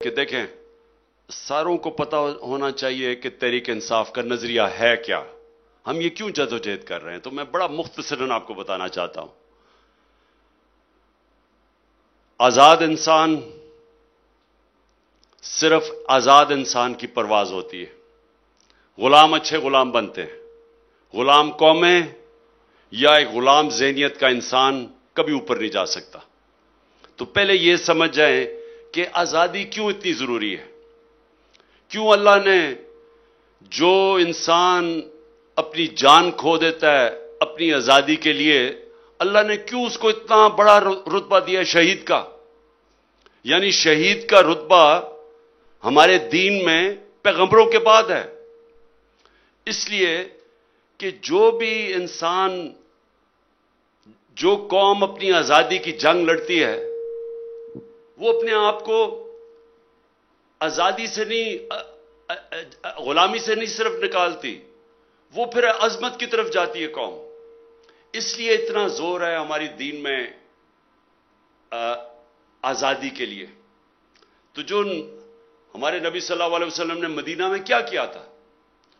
کہ دیکھیں ساروں کو پتہ ہونا چاہیے کہ تحریک انصاف کا نظریہ ہے کیا، ہم یہ کیوں جدوجہد کر رہے ہیں. تو میں بڑا مختصراً آپ کو بتانا چاہتا ہوں. آزاد انسان صرف آزاد انسان کی پرواز ہوتی ہے. غلام اچھے غلام بنتے ہیں. غلام قومیں یا ایک غلام ذہنیت کا انسان کبھی اوپر نہیں جا سکتا. تو پہلے یہ سمجھ جائیں کہ آزادی کیوں اتنی ضروری ہے. کیوں اللہ نے جو انسان اپنی جان کھو دیتا ہے اپنی آزادی کے لیے، اللہ نے کیوں اس کو اتنا بڑا رتبہ دیا شہید کا. یعنی شہید کا رتبہ ہمارے دین میں پیغمبروں کے بعد ہے. اس لیے کہ جو بھی انسان، جو قوم اپنی آزادی کی جنگ لڑتی ہے، وہ اپنے آپ کو آزادی سے نہیں، غلامی سے نہیں صرف نکالتی، وہ پھر عظمت کی طرف جاتی ہے قوم. اس لیے اتنا زور ہے ہماری دین میں آزادی کے لیے. تو جو ہمارے نبی صلی اللہ علیہ وسلم نے مدینہ میں کیا کیا تھا،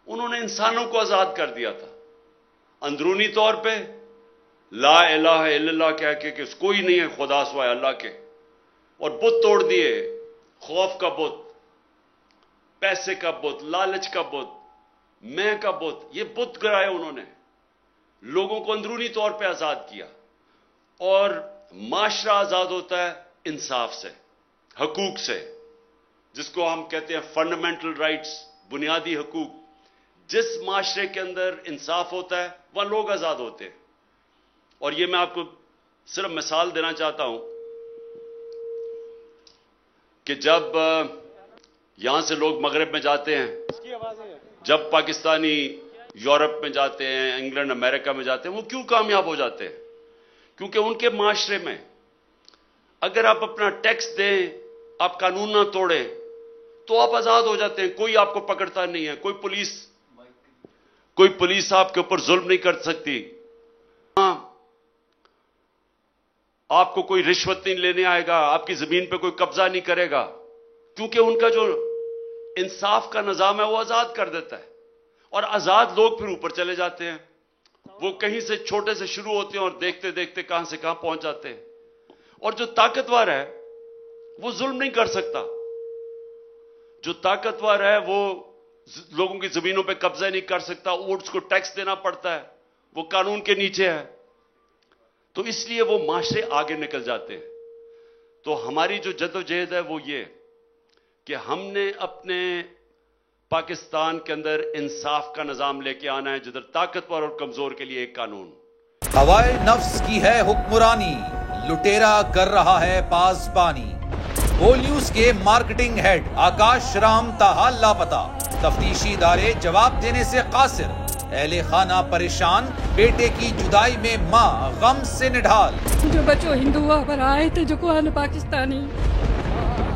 انہوں نے انسانوں کو آزاد کر دیا تھا. اندرونی طور پہ لا الہ الا اللہ کہہ کے کہ کوئی نہیں ہے خدا سوائے اللہ کے، اور بت توڑ دیے. خوف کا بت، پیسے کا بت، لالچ کا بت، میں کا بت، یہ بت گرائے انہوں نے. لوگوں کو اندرونی طور پہ آزاد کیا. اور معاشرہ آزاد ہوتا ہے انصاف سے، حقوق سے، جس کو ہم کہتے ہیں فنڈامنٹل رائٹس، بنیادی حقوق. جس معاشرے کے اندر انصاف ہوتا ہے وہاں لوگ آزاد ہوتے ہیں. اور یہ میں آپ کو صرف مثال دینا چاہتا ہوں کہ جب یہاں سے لوگ مغرب میں جاتے ہیں، جب پاکستانی یورپ میں جاتے ہیں، انگلینڈ امریکہ میں جاتے ہیں، وہ کیوں کامیاب ہو جاتے ہیں؟ کیونکہ ان کے معاشرے میں اگر آپ اپنا ٹیکس دیں، آپ قانون نہ توڑیں، تو آپ آزاد ہو جاتے ہیں. کوئی آپ کو پکڑتا نہیں ہے، کوئی پولیس آپ کے اوپر ظلم نہیں کر سکتی. ہاں، آپ کو کوئی رشوت نہیں لینے آئے گا، آپ کی زمین پہ کوئی قبضہ نہیں کرے گا، کیونکہ ان کا جو انصاف کا نظام ہے وہ آزاد کر دیتا ہے. اور آزاد لوگ پھر اوپر چلے جاتے ہیں. وہ کہیں سے چھوٹے سے شروع ہوتے ہیں اور دیکھتے دیکھتے کہاں سے کہاں پہنچ جاتے ہیں. اور جو طاقتور ہے وہ ظلم نہیں کر سکتا. جو طاقتور ہے وہ لوگوں کی زمینوں پہ قبضہ نہیں کر سکتا. اونٹس کو ٹیکس دینا پڑتا ہے، وہ قانون کے نیچے ہے. تو اس لیے وہ معاشرے آگے نکل جاتے ہیں. تو ہماری جو جدوجہد ہے وہ یہ کہ ہم نے اپنے پاکستان کے اندر انصاف کا نظام لے کے آنا ہے، جدھر طاقتور اور کمزور کے لیے ایک قانون. ہوائے نفس کی ہے حکمرانی، لٹیرا کر رہا ہے پاسبانی. او نیوز کے مارکیٹنگ ہیڈ آکاش رام تاحال لاپتہ، تفتیشی ادارے جواب دینے سے قاصر. اہل خانہ پریشان، بیٹے کی جدائی میں ماں غم سے نڈھال. جو بچو ہندو ہوا پر آئے تھے جو کو پاکستانی،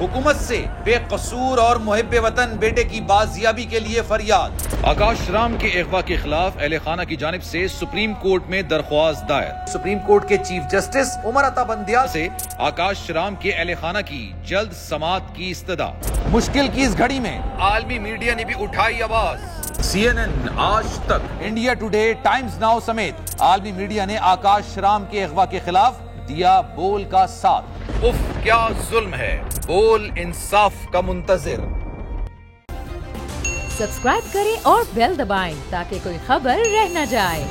حکومت سے بے قصور اور محب وطن بیٹے کی بازیابی کے لیے فریاد. آکاش رام کے اغوا کے خلاف اہل خانہ کی جانب سے سپریم کورٹ میں درخواست دائر. سپریم کورٹ کے چیف جسٹس عمر عطا بندیا سے آکاش رام کے اہل خانہ کی جلد سماعت کی استدعا. مشکل کی اس گھڑی میں عالمی میڈیا نے بھی اٹھائی آواز. CNN، آج تک، انڈیا ٹوڈے، ٹائمز ناؤ سمیت عالمی میڈیا نے آکاش رام کے اغوا کے خلاف دیا بول کا ساتھ. اف کیا ظلم ہے، بول انصاف کا منتظر. سبسکرائب کریں اور بیل دبائیں تاکہ کوئی خبر رہ نہ جائے.